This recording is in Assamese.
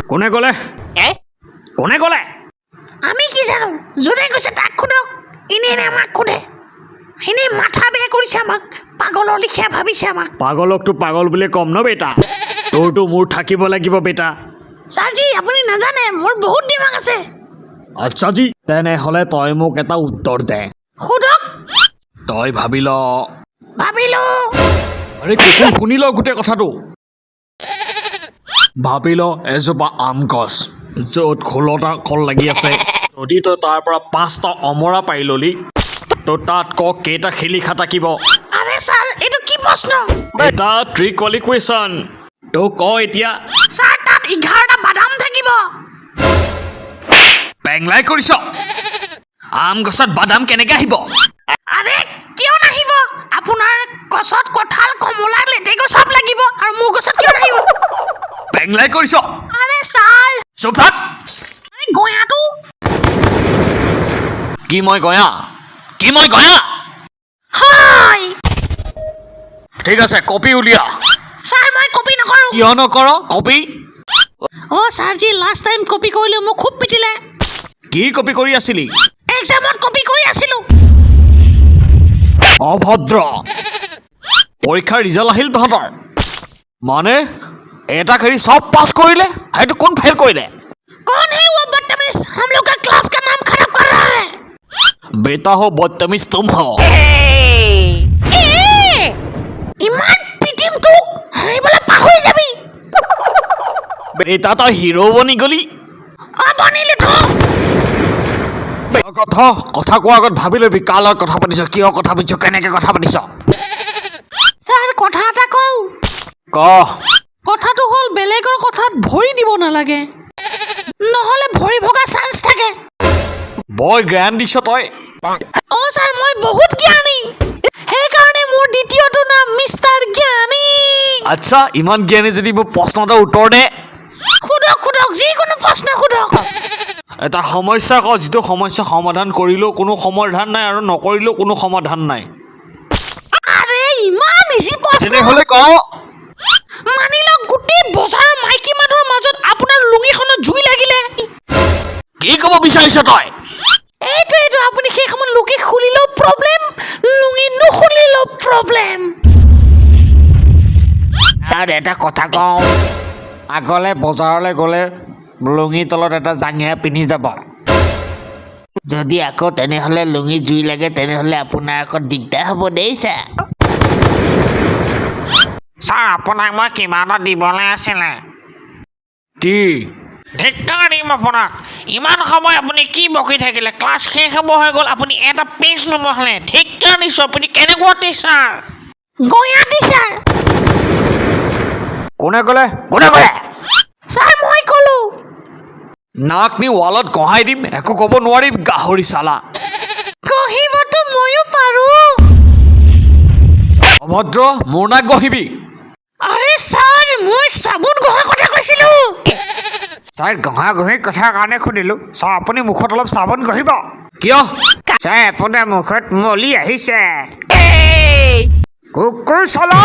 কোনে ক'লে কোনে ক'লে আমি কি জানো যোনে কৈছে তাক সোধক এনে আমাক সোধে এনে মাথা বেয়া কৰিছে আমাক পাগলৰ লিখীয়া ভাবিছে আমাক পাগলকতো পাগল বুলি কম ন বেটা তোৰতো মোৰ থাকিব লাগিব বেটা ছাৰজি আপুনি নাজানে মোৰ বহুত দিমাগ আছে আচ্ছা জি তেনেহ'লে তই মোক এটা উত্তৰ দে সোধক তই ভাবিলো আৰে কুকুৰ শুনি ল গোটেই কথাটো ভাবি ল এজোপা আম গছ য'ত 16টা কল লাগি আছে যদি তই তাৰ পৰা 5টা অমৰা পাই ললি তো তাত কেইটা শিলিখা থাকিব আৰে ছাৰ এইটো কি প্ৰশ্ন এটা ট্ৰিকলি কুৱেশ্যন তো এতিয়া ছাৰ তাত 11টা বাদাম থাকিব পেংলাই কৰিছ আম গছত বাদাম কেনেকৈ আহিব আৰে কিয় নাহিব আপোনাৰ গছত কঁঠাল কমলা লেটেকু চব লাগিব আৰু মোৰ গছত কিয় নাহিব পেংলাই কৰিছ আৰে ছাৰ চুপ থাক আৰে গয়াটো কি মই গয়া হয় ঠিক আছে কপি উলিয়া ছাৰ মই কপি নকৰো কিয় নকৰ কপি ছাৰজি লাষ্ট টাইম কপি কৰিলে মোক খুব পিটিলে কি কপি কৰি আছিলি এক্সামত কপি কৰি আছিলো অভদ্ৰ পৰীক্ষাৰ ৰিজাল্ট আহিল তহঁতৰ মানে এটা খেৰি চব পাছ কৰিলে সেইটো কোন ফেল কৰিলে कौन है वो बदतमीज हम लोग का क्लास का नाम खराब कर रहा है बेटा हो बदतमीज तुम हो ইমান পিটিম তোক হেইবলে পাহৰি যাবি বেটা তই হিৰো বনি গলি বনিলি তো কথা কোৱাৰ আগত ভাবি ল'বি কাৰ লগত কথা পাতিছ কিয় কথা পাতিছ কেনেকৈ কথা পাতিছ ছাৰ কথা এটা কওঁ কথাটো হ'ল বেলেগৰ কথাত ভৰি দিব নালাগে নহ'লে ভৰি ভগা চান্স থাকে বৰ জ্ঞান দিছ তই ছাৰ মই বহুত জ্ঞানী সেইকাৰণে মোৰ দ্বিতীয়টো নাম মিষ্টাৰ জ্ঞানী আচ্ছা ইমান জ্ঞানী যদি মোৰ প্ৰশ্ন এটা উত্তৰ দে সোধক যিকোনো প্ৰশ্ন সোধক এটা সমস্যা ক যিটো সমস্যা সমাধান কৰিলেও কোনো সমাধান নাই আৰু নকৰিলেও কোনো সমাধান নাই আৰে ইমান ইজি প্ৰশ্ন তেনেহ'লে ক মানি লওক গোটেই বজাৰৰ মাইকী মানুহৰ মাজত আপোনাৰ লুঙিখনত জুই লাগিলে কি ক'ব বিচাৰিছ তই এইটো আপুনি সেই সময়ত লুঙি খুলিলেও প্ৰব্লেম লুঙি নুখুলিলেও প্ৰব্লেম ছাৰ এটা কথা কওঁ আগলৈ বজাৰলৈ গ'লে লুঙিৰ তলত এটা জাঙিয়া পিন্ধি যাব যদি আকৌ তেনেহ'লে লুঙি জুই লাগে তেনেহ'লে আপোনাৰ আকৌ দিগদাৰ হ'ব দেই ছাৰ আপোনাক মই কিবা এটা দিবলৈ আছিলে কি ধিক্কাৰ দিম আপোনাক ইমান সময় আপুনি কি বকি থাকিলে ক্লাছ শেষ হ'ব হৈ গ'ল আপুনি এটা পেজ নবহালে ধিক্কাৰ দিছোঁ আপুনি কেনেকুৱা টিচাৰ গয়া টিচাৰ কোনে ক'লে ছাৰ মই ক'লো নাক নি ৱালত গহাই দিম একো ক'ব নোৱাৰিম গাহৰি চালা গহিবতো ময়ো পাৰোঁ অভদ্ৰ মোৰ নাক গহিবি আৰে ছাৰ মই চাবোন গহাৰ কথা কৈছিলোঁ ছাৰ গহা গহিৰ কথাৰ কাৰণে সুধিলোঁ ছাৰ আপুনি মুখত অলপ চাবোন গহিব কিয় ছাৰ আপোনাৰ মুখত মলি আহিছে কুকুৰ চালা